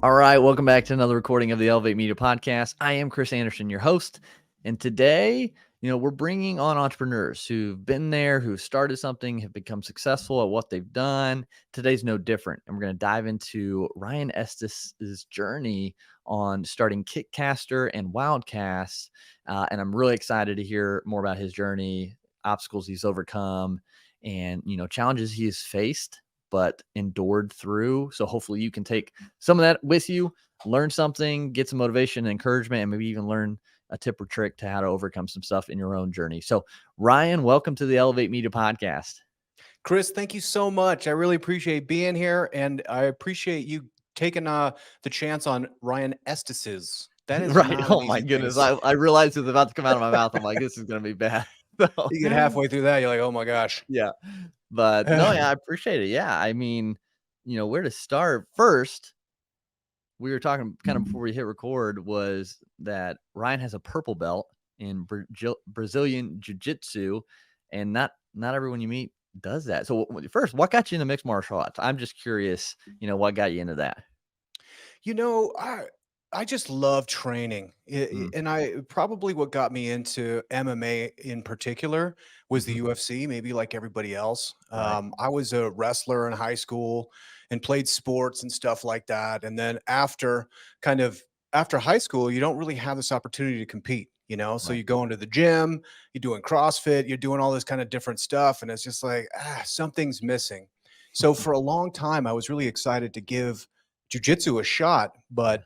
All right, welcome back to another recording of the Elevate Media Podcast. I am Chris Anderson, your host, and today, we're bringing on entrepreneurs who've been there, who've started something, have become successful at what they've done. Today's no different, and we're going to dive into Ryan Estes' journey on starting Kickcaster and Wildcast, and I'm really excited to hear more about his journey, obstacles he's overcome, and challenges he has faced but endured through. So hopefully you can take some of that with you, learn something, get some motivation and encouragement, and maybe even learn a tip or trick to how to overcome some stuff in your own journey. So Ryan, welcome to the Elevate Media Podcast. Chris, thank you so much. I really appreciate being here, and I appreciate you taking the chance on Ryan Estes's. That is Right. not an Oh my easy thing to goodness. say. I realized it was about to come out of my mouth. I'm like, this is going to be bad. So, You get halfway through that, you're like, "Oh my gosh." yeah. But no, yeah, I appreciate it. Yeah. I mean, where to start first, we were talking kind of before we hit record, was that Ryan has a purple belt in Brazilian Jiu-Jitsu, and not everyone you meet does that. So first, what got you into mixed martial arts? I'm just curious, what got you into that? You know, I just love training, Mm, and I probably what got me into MMA in particular was the mhm, UFC. Maybe like everybody else, right. I was a wrestler in high school and played sports and stuff like that. And then kind of after high school, you don't really have this opportunity to compete. So Right. you go into the gym, you're doing CrossFit, you're doing all this kind of different stuff, and it's just like something's missing. So for a long time, I was really excited to give jujitsu a shot, Yeah. but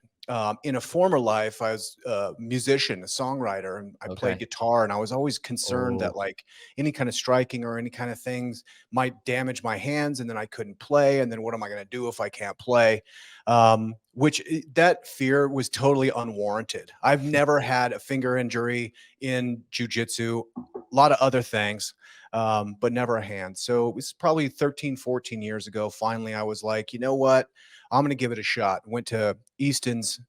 in a former life, I was a musician, a songwriter, and I played Okay. guitar. And I was always concerned Oh, that like any kind of striking or any kind of things might damage my hands, and then I couldn't play. And then what am I going to do if I can't play? That fear was totally unwarranted. I've never had a finger injury in jujitsu, a lot of other things. But never a hand. So it was probably 13, 14 years ago. Finally, I was like, you know what? I'm going to give it a shot. Went to Easton's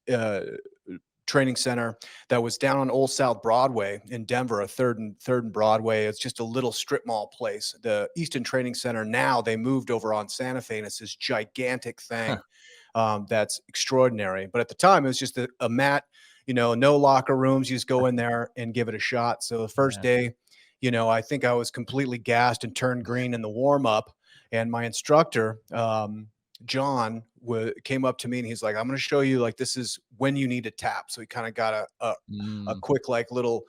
training center that was down on Old South Broadway in Denver, a third and Broadway. It's just a little strip mall place. The Easton Training Center now they moved over on Santa Fe, and it's this gigantic thing that's extraordinary. But at the time, it was just a mat. No locker rooms. You just go in there and give it a shot. So the first yeah. day, I think I was completely gassed and turned green in the warm up. And my instructor, John came up to me and he's like, "I'm going to show you like this is when you need to tap." So he kind of got a Mm, quick like little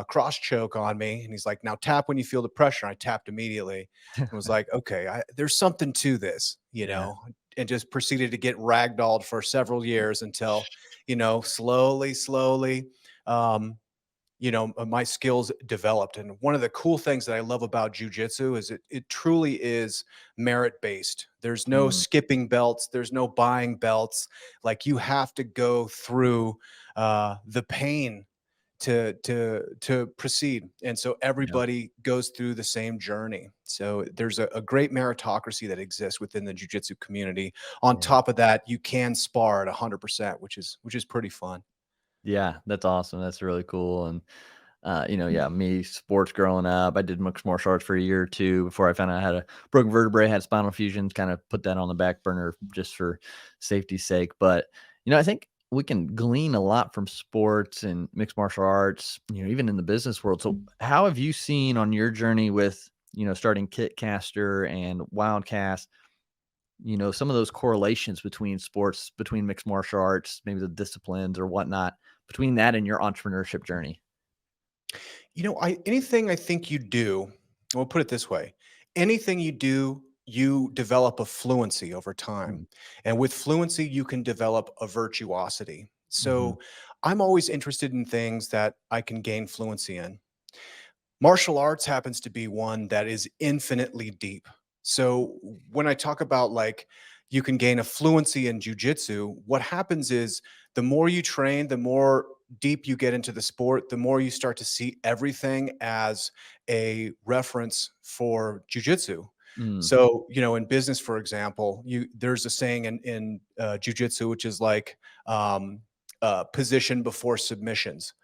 cross choke on me, and he's like, "Now tap when you feel the pressure." And I tapped immediately and was like, "Okay, there's something to this," yeah. and just proceeded to get ragdolled for several years until, slowly. Um, my skills developed. And one of the cool things that I love about jujitsu is it truly is merit based. There's no Mm, skipping belts, there's no buying belts. Like you have to go through the pain to proceed, and so yeah. everybody goes through the same journey. So there's a great meritocracy that exists within the jiu-jitsu community. On Yeah. top of that, you can spar at 100%, which is pretty fun. Yeah. That's awesome. That's really cool. And yeah, me sports growing up, I did mixed martial arts for a year or two before I found out I had a broken vertebrae, had spinal fusions, kind of put that on the back burner just for safety's sake. But, I think we can glean a lot from sports and mixed martial arts, even in the business world. So how have you seen on your journey with, starting Kitcaster and Wildcast, some of those correlations between sports, between mixed martial arts, maybe the disciplines or whatnot, between that and your entrepreneurship journey? Anything I think you do, we'll put it this way. Anything you do, you develop a fluency over time. Mm, And with fluency, you can develop a virtuosity. mhm. So I'm always interested in things that I can gain fluency in. Martial arts happens to be one that is infinitely deep. So when I talk about like you can gain a fluency in jujitsu, what happens is the more you train, the more deep you get into the sport, the more you start to see everything as a reference for jujitsu. Mm, So, in business, for example, there's a saying in jujitsu, which is like position before submissions.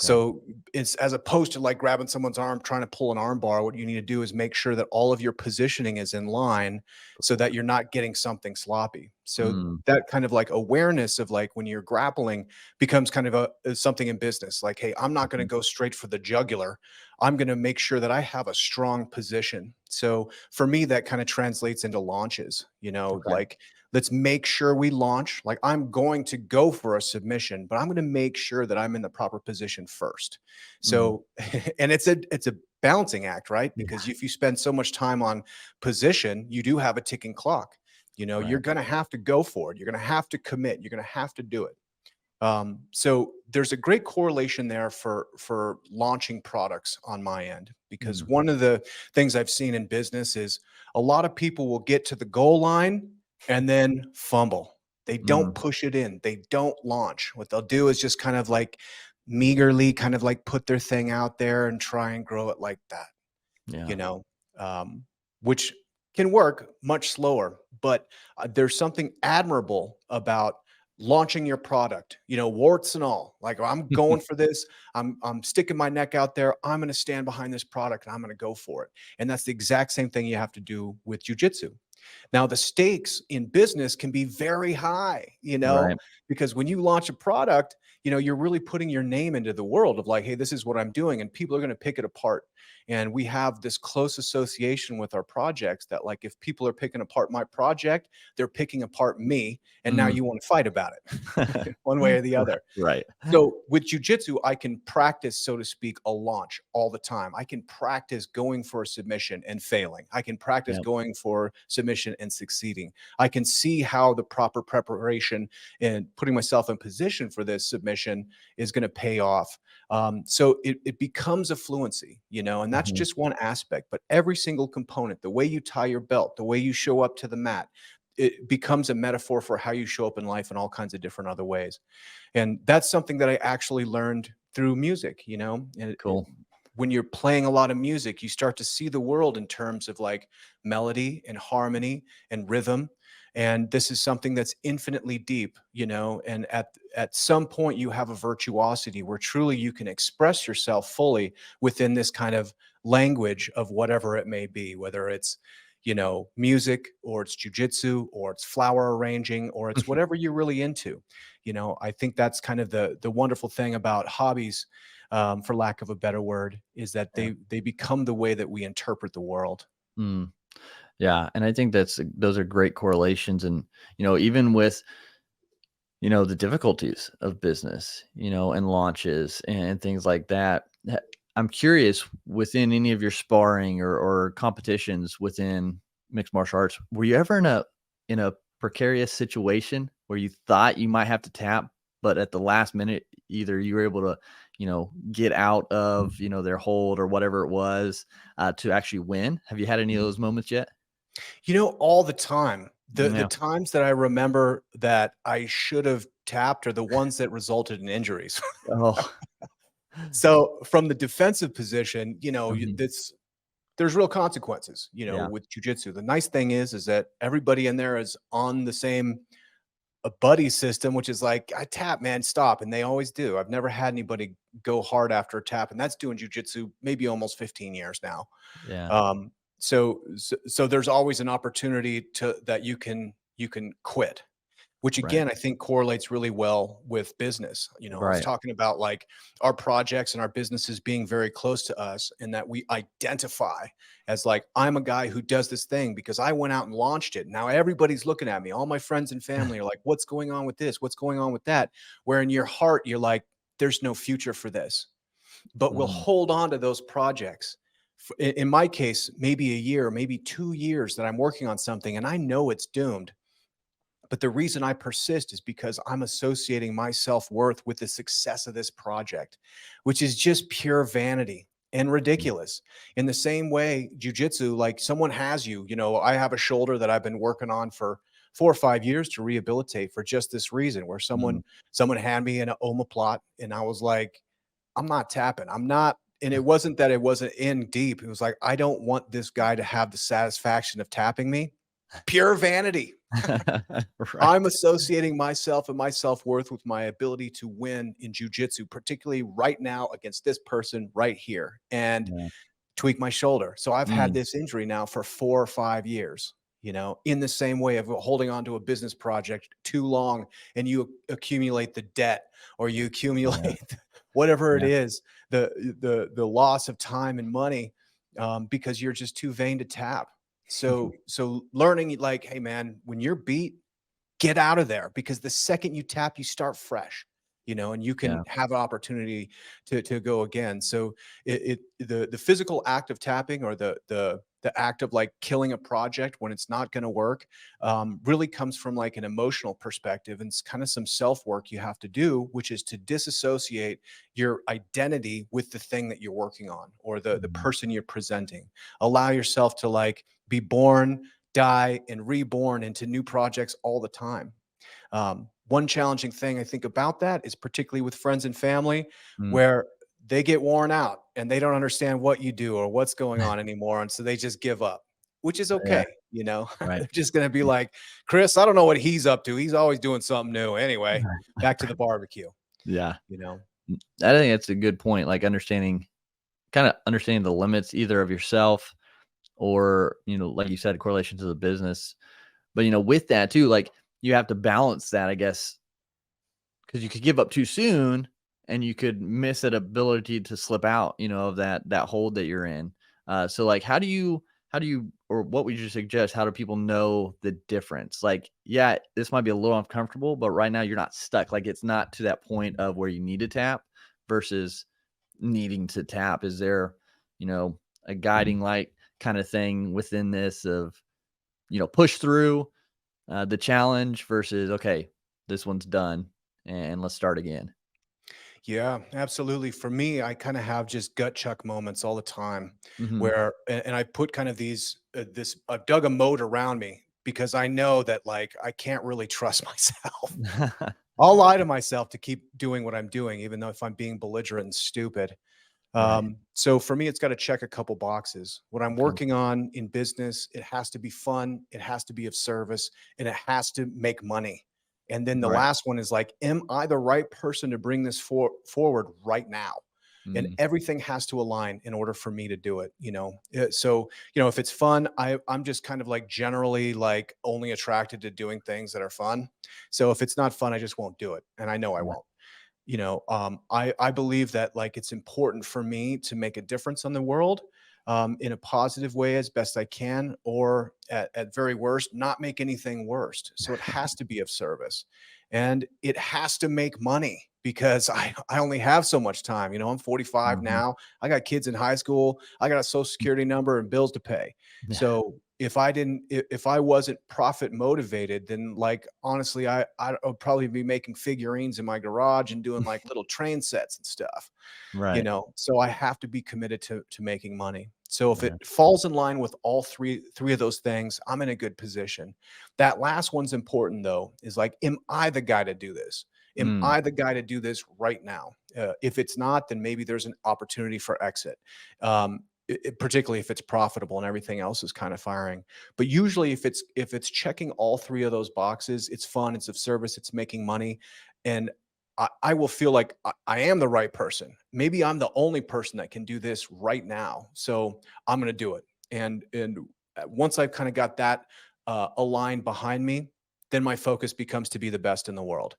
Okay. So it's as opposed to like grabbing someone's arm, trying to pull an arm bar, what you need to do is make sure that all of your positioning is in line so that you're not getting something sloppy. So Mm, that kind of like awareness of like when you're grappling becomes kind of something in business. Like, hey, I'm not going to mhm. go straight for the jugular. I'm going to make sure that I have a strong position. So for me, that kind of translates into launches, Okay. like let's make sure we launch. Like I'm going to go for a submission, but I'm going to make sure that I'm in the proper position first. Mm, So, and it's a balancing act, right? yeah. Because if you spend so much time on position, you do have a ticking clock. You're Right. going to have to go for it. You're going to have to commit. You're going to have to do it. So there's a great correlation there for launching products on my end, because Mm, one of the things I've seen in business is a lot of people will get to the goal line and then fumble. They don't mm, push it in. They don't launch. What they'll do is just kind of like meagerly kind of like put their thing out there and try and grow it like that, yeah. you know, um, which can work much slower. But there's something admirable about launching your product, warts and all. Like I'm going for this. I'm sticking my neck out there. I'm going to stand behind this product and I'm going to go for it. And that's the exact same thing you have to do with jujitsu. Now, the stakes in business can be very high, Right. because when you launch a product, you're really putting your name into the world of like, hey, this is what I'm doing, and people are going to pick it apart. And we have this close association with our projects that, like, if people are picking apart my project, they're picking apart me. And now Mm. you want to fight about it one way or the other. Right. So with jujitsu, I can practice, so to speak, a launch all the time. I can practice going for a submission and failing. I can practice Yep. going for submission and succeeding. I can see how the proper preparation and putting myself in position for this submission is going to pay off. So it becomes a fluency, and that's Mhm. just one aspect. But every single component, the way you tie your belt, the way you show up to the mat, it becomes a metaphor for how you show up in life in all kinds of different other ways. And that's something that I actually learned through music, Cool. when you're playing a lot of music, you start to see the world in terms of like melody and harmony and rhythm. And this is something that's infinitely deep, and at some point you have a virtuosity where truly you can express yourself fully within this kind of language of whatever it may be, whether it's music, or it's jujitsu, or it's flower arranging, or it's whatever you're really into. I think that's kind of the wonderful thing about hobbies, for lack of a better word, is that Yeah. they become the way that we interpret the world. Mm. Yeah, and I think those are great correlations, and even with the difficulties of business, and launches and things like that. I'm curious, within any of your sparring or competitions within mixed martial arts, were you ever in a precarious situation where you thought you might have to tap, but at the last minute, either you were able to, get out of, their hold or whatever it was, to actually win? Have you had any of those moments yet? All the time. The Yeah. times that I remember that I should have tapped are the ones that resulted in injuries. Oh. So from the defensive position, Mhm. there's real consequences, Yeah. with jujitsu. The nice thing is that everybody in there is on the same a buddy system, which is like, I tap, man, stop. And they always do. I've never had anybody go hard after a tap. And that's doing jujitsu maybe almost 15 years now. Yeah. So there's always an opportunity to that you can quit, which Right. again, I think correlates really well with business. I was Right. talking about like our projects and our businesses being very close to us, and that we identify as like, I'm a guy who does this thing because I went out and launched it. Now everybody's looking at me. All my friends and family are like, what's going on with this? What's going on with that? Where in your heart, you're like, there's no future for this, but we'll Mhm. hold on to those projects. In my case, maybe a year, maybe 2 years that I'm working on something and I know it's doomed. But the reason I persist is because I'm associating my self-worth with the success of this project, which is just pure vanity and Mm. ridiculous. In the same way, jujitsu, like someone has you, I have a shoulder that I've been working on for 4 or 5 years to rehabilitate for just this reason, where Mhm. someone had me in an omoplot and I was like, I'm not tapping. I'm not. And it wasn't that it wasn't in deep. It was like, I don't want this guy to have the satisfaction of tapping me. Pure vanity. Right. I'm associating myself and my self-worth with my ability to win in jiu-jitsu, particularly right now against this person right here, and Yeah. tweak my shoulder. So I've had Mm, this injury now for 4 or 5 years, in the same way of holding on to a business project too long, and you accumulate the debt, or you yeah. accumulate whatever it Yeah. is, the loss of time and money, because you're just too vain to tap. So learning, like, hey man, when you're beat, get out of there, because the second you tap, you start fresh, and you can Yeah. have an opportunity to go again. So the physical act of tapping, or the act of like killing a project when it's not going to work, really comes from like an emotional perspective, and it's kind of some self work you have to do, which is to disassociate your identity with the thing that you're working on, or the Mhm. person you're presenting. Allow yourself to like be born, die, and reborn into new projects all the time. One challenging thing I think about that is particularly with friends and family, Mm. where they get worn out and they don't understand what you do or what's going on anymore. And so they just give up, which is Yeah. okay. Right. They're just going to be like, Chris, I don't know what he's up to. He's always doing something new. Anyway, back to the barbecue, Yeah. you know? I think that's a good point. Like understanding the limits either of yourself or, like you said, correlation to the business. But, with that too, like you have to balance that, I guess, because you could give up too soon and you could miss that ability to slip out, of that hold that you're in. So like how do you or what would you suggest? How do people know the difference? Like, yeah, this might be a little uncomfortable, but right now you're not stuck. Like it's not to that point of where you need to tap versus needing to tap. Is there, a guiding light kind of thing within this of, push through the challenge versus, okay, this one's done and let's start again. Yeah, absolutely. For me, I kind of have just gut chuck moments all the time, Mhm. where, and I put kind of I've dug a moat around me, because I know that like I can't really trust myself. I'll lie to myself to keep doing what I'm doing, even though if I'm being belligerent and stupid. Right. So for me, it's got to check a couple boxes. What I'm Okay. working on in business, it has to be fun, it has to be of service, and it has to make money. And then the Right. last one is like, am I the right person to bring this forward right now? And Mm. everything has to align in order for me to do it. So if it's fun, I'm just kind of like generally like only attracted to doing things that are fun. So if it's not fun, I just won't do it, and I know I Yeah. won't. I believe that like it's important for me to make a difference on the world, in a positive way as best I can, or at very worst, not make anything worse. So it has to be of service, and it has to make money, because I only have so much time. I'm 45 Mhm. now. I got kids in high school. I got a social security number and bills to pay. Yeah. So if I wasn't profit motivated, then like honestly, I would probably be making figurines in my garage and doing like little train sets and stuff. Right. So I have to be committed to making money. So if Yeah. it falls in line with all three of those things, I'm in a good position. That last one's important though, is like, am I the guy to do this? Am Mm. I the guy to do this right now? If it's not, then maybe there's an opportunity for exit. Particularly if it's profitable and everything else is kind of firing. But usually if it's checking all three of those boxes, it's fun, it's of service, it's making money, and I will feel like I am the right person. Maybe I'm the only person that can do this right now. So I'm going to do it. And once I've kind of got that aligned behind me, then my focus becomes to be the best in the world.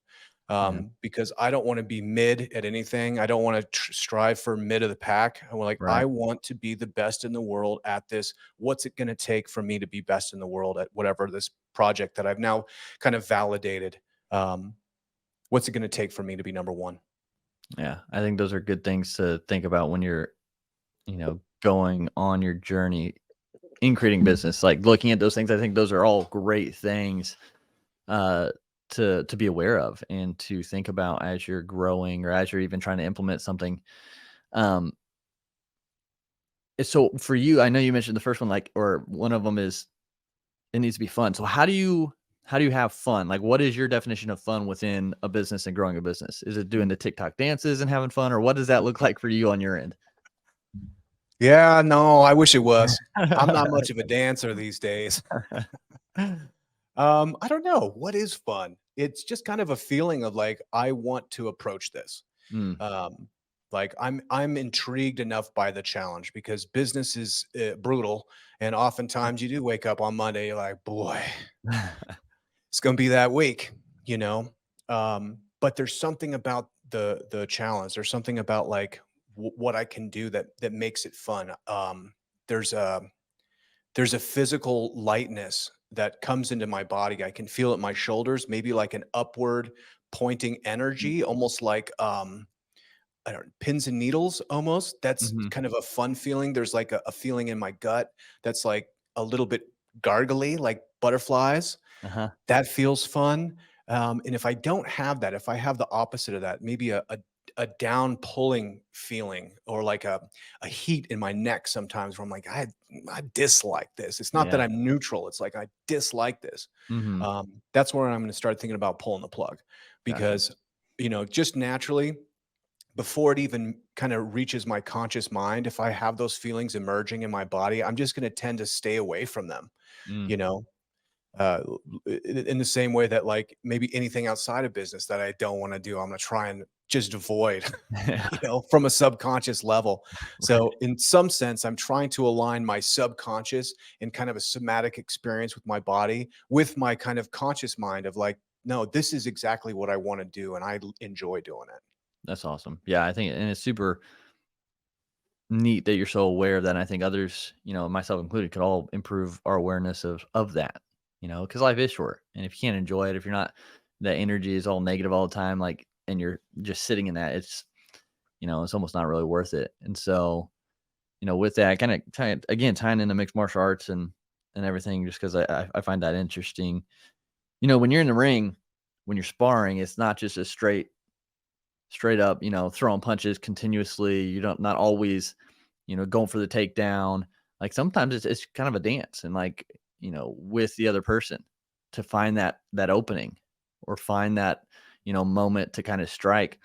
Yeah. Because I don't want to be mid at anything. I don't want to strive for mid of the pack. I Right. want to be the best in the world at this. What's it going to take for me to be best in the world at whatever this project that I've now kind of validated? Um, what's it going to take for me to be number one? Yeah. I think those are good things to think about when you're, going on your journey in creating business. Like looking at those things, I think those are all great things uh to be aware of and to think about as you're growing or as you're even trying to implement something. Um so for you, I know you mentioned the first one, like, or one of them is it needs to be fun. So how do you have fun? Like what is your definition of fun within a business and growing a business? Is it doing the TikTok dances and having fun, or what does that look like for you on your end? Yeah, no, I wish it was. I'm not much of a dancer these days. I don't know. What is fun? It's just kind of a feeling of like, I want to approach this. Mm. Um, like I'm intrigued enough by the challenge because business is brutal, and oftentimes you do wake up on Monday, you're like, boy, it's going to be that week, you know. But there's something about the challenge. There's something about like what I can do that makes it fun. There's a there's a physical lightness that comes into my body. I can feel it in my shoulders, maybe like an upward pointing energy, almost like I don't pins and needles almost. That's Mhm. kind of a fun feeling. There's like a feeling in my gut that's like a little bit gargly, like butterflies. Uh-huh. That feels fun. And if I don't have that, if I have the opposite of that, maybe a down pulling feeling or like a heat in my neck sometimes where I'm like, I dislike this. It's not that Yeah. I'm neutral. It's like I dislike this. Mhm. That's where I'm going to start thinking about pulling the plug Gotcha. because, just naturally, before it even kind of reaches my conscious mind, if I have those feelings emerging in my body, I'm just going to tend to stay away from them, Mm. you know? uh, in the same way that like maybe anything outside of business that I don't want to do, I'm going to try and just avoid, Yeah. from a subconscious level. Right. So in some sense, I'm trying to align my subconscious and kind of a somatic experience with my body with my kind of conscious mind of like, no, this is exactly what I want to do. And enjoy doing it. That's awesome. Yeah, I think and it's super neat that you're so aware of that, and I think others, myself included, could all improve our awareness of that, because life is short, and if you can't enjoy it, if you're not that energy is all negative all the time, like, and you're just sitting in that, it's almost not really worth it. And so, with that, kind of tying into mixed martial arts and everything, just because I find that interesting. When you're in the ring, when you're sparring, it's not just a straight up, throwing punches continuously. You don't not always, going for the takedown. Like sometimes it's kind of a dance and like, with the other person to find that opening or find that, moment to kind of strike.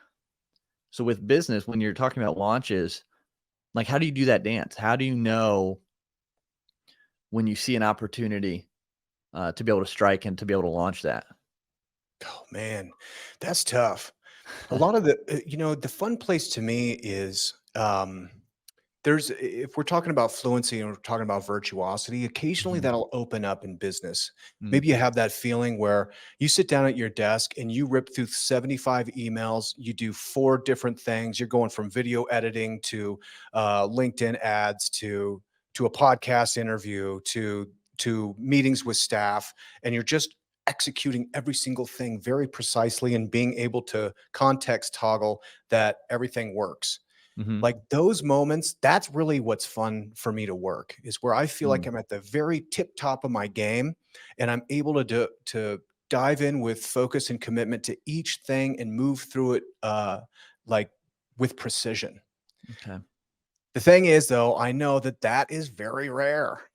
So with business, when you're talking about launches, like how do you do that dance? How do you know when you see an opportunity to be able to strike and to be able to launch that? Oh man, that's tough. A lot of the fun place to me is if we're talking about fluency and we're talking about virtuosity, occasionally Mhm. that'll open up in business. Mm. Maybe you have that feeling where you sit down at your desk and you rip through 75 emails, you do 4 different things. You're going from video editing to LinkedIn ads to a podcast interview to meetings with staff, and you're just executing every single thing very precisely and being able to context toggle that everything works. Mhm. Like those moments, that's really what's fun for me to work, is where I feel like Mm. I'm at the very tip top of my game and I'm able to dive in with focus and commitment to each thing and move through it like with precision. Okay. The thing is though, I know that that is very rare.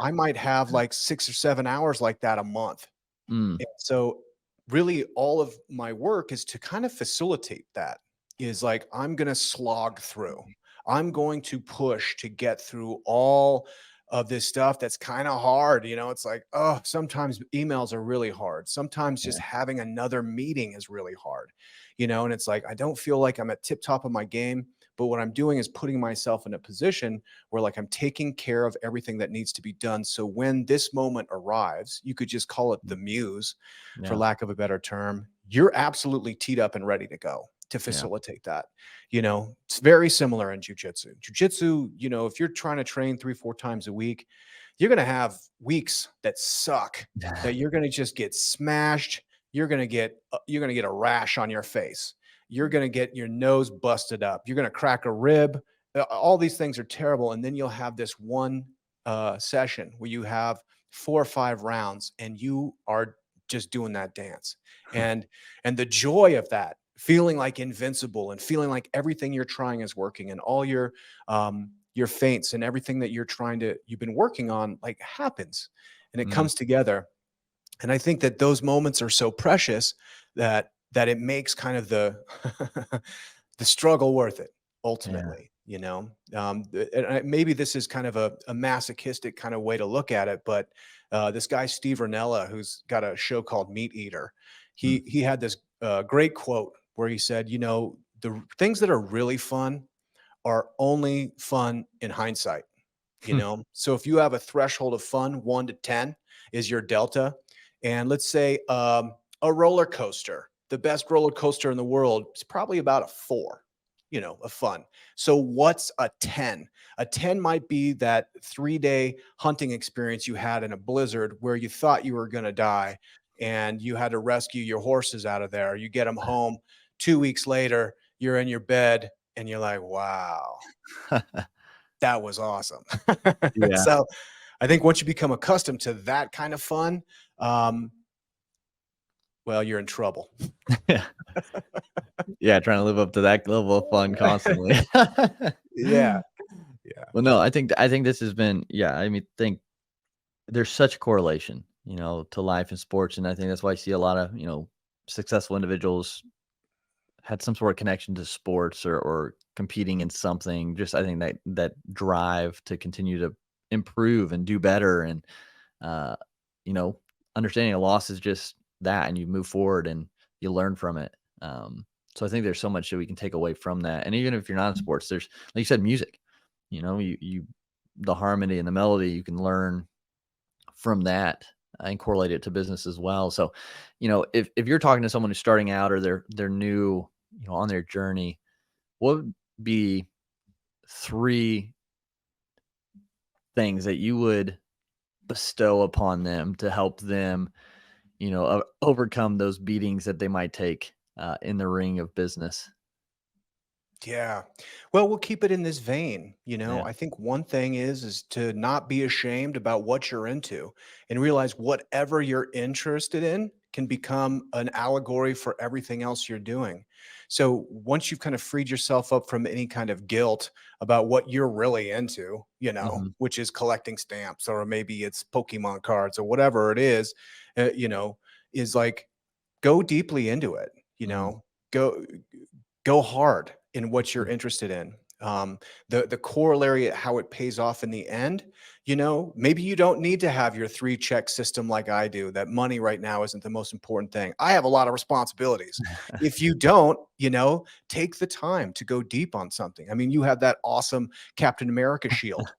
I might have like 6 or 7 hours like that a month. Mm. And so really all of my work is to kind of facilitate that, is like I'm going to slog through. I'm going to push to get through all of this stuff that's kind of hard. It's like, oh, sometimes emails are really hard. Sometimes just Yeah. having another meeting is really hard. And it's like I don't feel like I'm at tip top of my game, but what I'm doing is putting myself in a position where like I'm taking care of everything that needs to be done. So when this moment arrives, you could just call it the Mm. muse, for Yeah. lack of a better term. You're absolutely teed up and ready to go to Yeah. facilitate that. It's very similar in jujitsu. Jujitsu, if you're trying to train 3, 4 times a week, you're going to have weeks that suck, that you're going to just get smashed. You're going to get a rash on your face. You're going to get your nose busted up. You're going to crack a rib. All these things are terrible. And then you'll have this one session where you have 4 or 5 rounds and you are just doing that dance. And the joy of that, feeling like invincible and feeling like everything you're trying is working and all your feints and everything that you've been working on, like, happens and it Mm. comes together. And I think that those moments are so precious that it makes kind of the the struggle worth it Yeah. ultimately. Maybe this is kind of a masochistic kind of way to look at it, but this guy Steve Ranella, who's got a show called Meat Eater, Mm. he had this great quote where he said, the things that are really fun are only fun in hindsight. So if you have a threshold of fun, 1 to 10 is your delta, and let's say a roller coaster, the best roller coaster in the world, is probably about a 4, of fun. So what's a 10? A 10 might be that 3-day hunting experience you had in a blizzard where you thought you were going to die and you had to rescue your horses out of there. You get them home 2 weeks later, you're in your bed and you're like, wow, that was awesome. Yeah. So I think once you become accustomed to that kind of fun, well, you're in trouble. Yeah. Yeah, trying to live up to that level of fun constantly. Yeah. Yeah. Well, no, I think this has been, yeah, I mean, think there's such a correlation, to life and sports, and I think that's why I see a lot of, successful individuals had some sort of connection to sports or competing in something. Just I think that drive to continue to improve and do better, and uh, you know, understanding a loss is just that, and you move forward and you learn from it. So I think there's so much that we can take away from that. And even if you're not in sports, there's, like you said, music. You the harmony and the melody you can learn from that, and correlate it to business as well. So, if you're talking to someone who's starting out or they're new, on their journey, what would be 3 things that you would bestow upon them to help them, overcome those beatings that they might take in the ring of business? Yeah. Well, we'll keep it in this vein. Yeah. I think one thing is to not be ashamed about what you're into and realize whatever you're interested in can become an allegory for everything else you're doing. So once you've kind of freed yourself up from any kind of guilt about what you're really into, Hmm. which is collecting stamps or maybe it's Pokemon cards or whatever it is, uh, you know, is like go deeply into it, Mm. go go hard in what you're Mm. interested in. The corollary, how it pays off in the end, maybe you don't need to have your 3-check system like I do. That money right now isn't the most important thing. I have a lot of responsibilities. If you don't, take the time to go deep on something. I mean, you have that awesome Captain America shield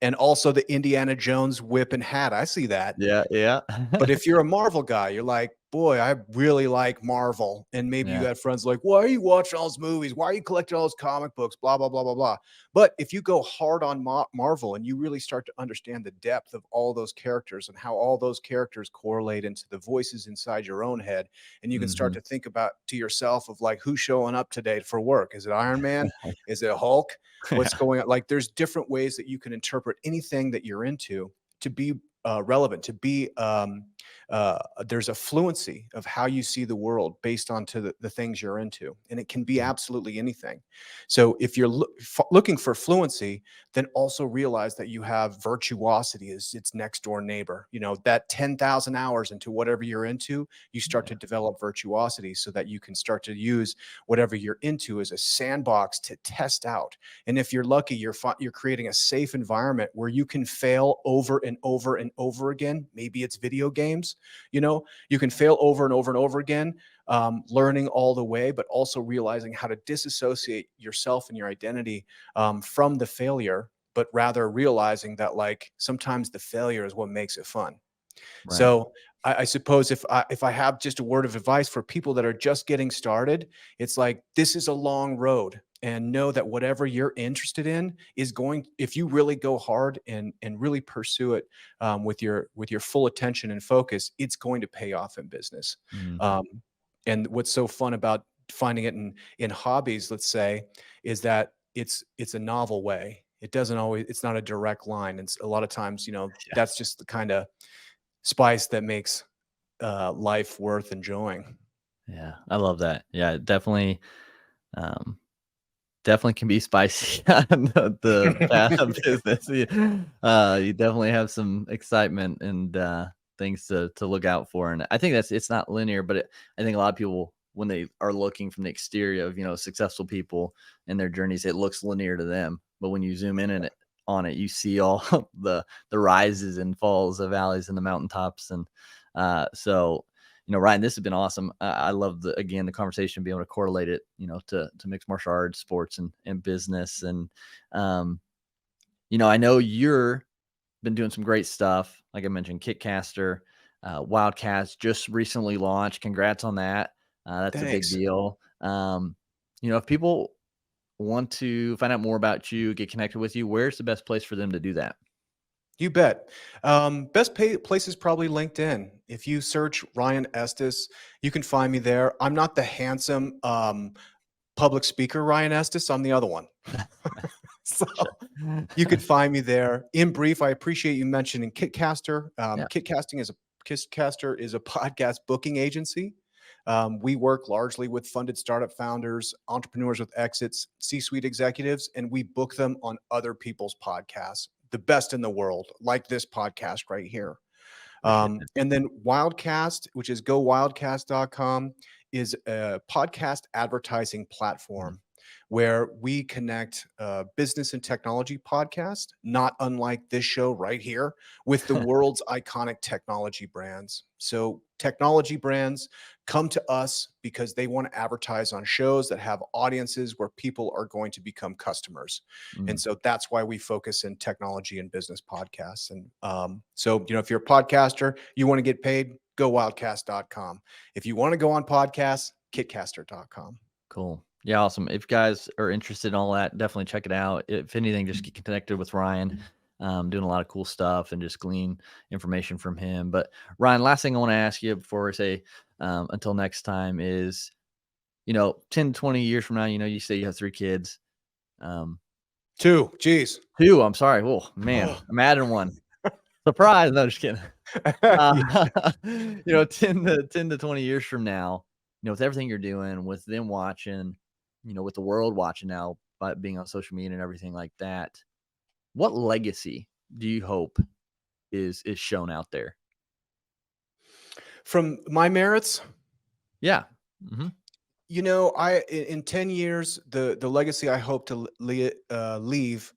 and also the Indiana Jones whip and hat. I see that. Yeah, yeah. But if you're a Marvel guy, you're like, boy, I really like Marvel. And maybe you Yeah. got friends like, why are you watching all those movies? Why are you collecting all those comic books? Blah, blah, blah, blah, blah. But if you go hard on Marvel and you really start to understand the depth of all those characters and how all those characters correlate into the voices inside your own head, and you can start Mhm. to think about to yourself of like, who's showing up today for work? Is it Iron Man? Is it Hulk? What's Yeah. going on? Like, there's different ways that you can interpret anything that you're into to be relevant, to be there's a fluency of how you see the world based on to the things you're into, and it can be Mhm. absolutely anything. So if you're looking for fluency, then also realize that you have virtuosity as its next door neighbor. That 10,000 hours into whatever you're into, you start Yeah. to develop virtuosity so that you can start to use whatever you're into as a sandbox to test out. And if you're lucky, you're creating a safe environment where you can fail over and over and over again. Maybe it's video games. You can fail over and over and over again, learning all the way, but also realizing how to disassociate yourself and your identity from the failure, but rather realizing that like sometimes the failure is what makes it fun. Right. So I suppose if I have just a word of advice for people that are just getting started, it's like this is a long road, and know that whatever you're interested in is going. If you really go hard and really pursue it with your full attention and focus, it's going to pay off in business. Mhm. Um, and what's so fun about finding it in hobbies, let's say, is that it's a novel way. It doesn't always. It's not a direct line, and a lot of times, Yeah. that's just the kind of spice that makes life worth enjoying. Yeah. I love that. Yeah, um, definitely can be spicy on the path of business. You definitely have some excitement and things to look out for, and I think it's not linear, but I think a lot of people when they are looking from the exterior of, successful people and their journeys, it looks linear to them. But when you zoom in on it, you see all the rises and falls, the valleys and the mountaintops. And so, Ryan, this has been awesome. I love the conversation, being able to correlate it, to mixed martial arts, sports, and business. And, I know you're been doing some great stuff. Like I mentioned, Kickcaster, Wildcast just recently launched. Congrats on that. That's a big Thanks. deal. If people want to find out more about you, get connected with you, where's the best place for them to do that? You bet. Best place is probably LinkedIn. If you search Ryan Estes, you can find me there. I'm not the handsome public speaker Ryan Estes. I'm the other one. So you could find me there. In brief, I appreciate you mentioning Kickcaster. Kickcaster is a podcast booking agency. We work largely with funded startup founders, entrepreneurs with exits, C-suite executives, and we book them on other people's podcasts, the best in the world, like this podcast right here. And then Wildcast, which is gowildcast.com, is a podcast advertising platform where we connect business and technology podcasts, not unlike this show right here, with the world's iconic technology brands. So technology brands come to us because they want to advertise on shows that have audiences where people are going to become customers. And so that's why we focus in technology and business podcasts. And so, if you're a podcaster, you want to get paid, go wildcast.com. If you want to go on podcasts, kickcaster.com. Cool. Yeah, awesome. If you guys are interested in all that, definitely check it out. If anything, just get connected with Ryan, doing a lot of cool stuff, and just glean information from him. But Ryan, last thing I want to ask you before I say until next time is, 10, 20 years from now, you say you have 3 kids. 2, geez. 2, I'm sorry. Oh, man, I'm adding 1. Surprise. No, just kidding. 10 to 20 years from now, with everything you're doing, with them watching, with the world watching now, by being on social media and everything like that, what legacy do you hope is shown out there? From my merits? Yeah. Mm-hmm. In 10 years, the legacy I hope to leave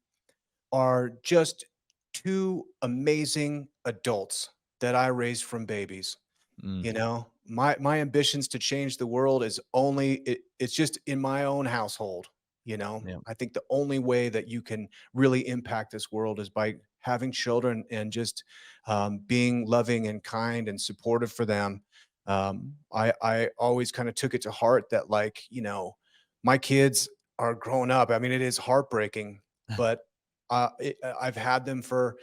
are just 2 amazing adults that I raised from babies. My ambitions to change the world is it's just in my own household. I think the only way that you can really impact this world is by having children and just being loving and kind and supportive for them. I always kind of took it to heart that, my kids are growing up. I mean, it is heartbreaking, but I've had them for,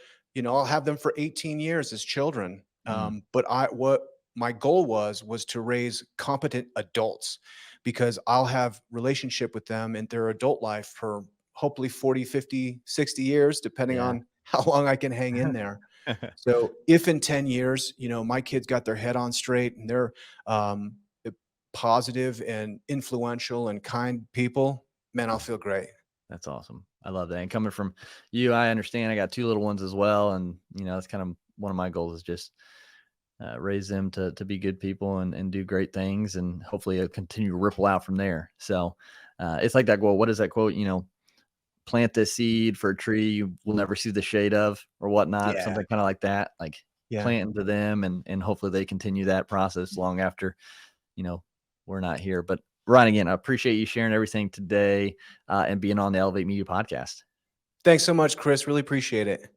I'll have them for 18 years as children. But what my goal was to raise competent adults, because I'll have relationship with them in their adult life for hopefully 40, 50, 60 years, depending on how long I can hang in there. So if in 10 years, my kids got their head on straight and they're positive and influential and kind people, man, I'll feel great. That's awesome. I love that. And coming from you, I understand. I got 2 little ones as well. And, that's kind of one of my goals, is just raise them to be good people and do great things. And hopefully it'll continue to ripple out from there. So it's like that quote. What is that quote? Plant this seed for a tree you will never see the shade of, or whatnot. Something kind of like that, plant into them, and hopefully they continue that process long after, we're not here. But Ryan, again, I appreciate you sharing everything today and being on the Elevate Media podcast. Thanks so much, Chris. Really appreciate it.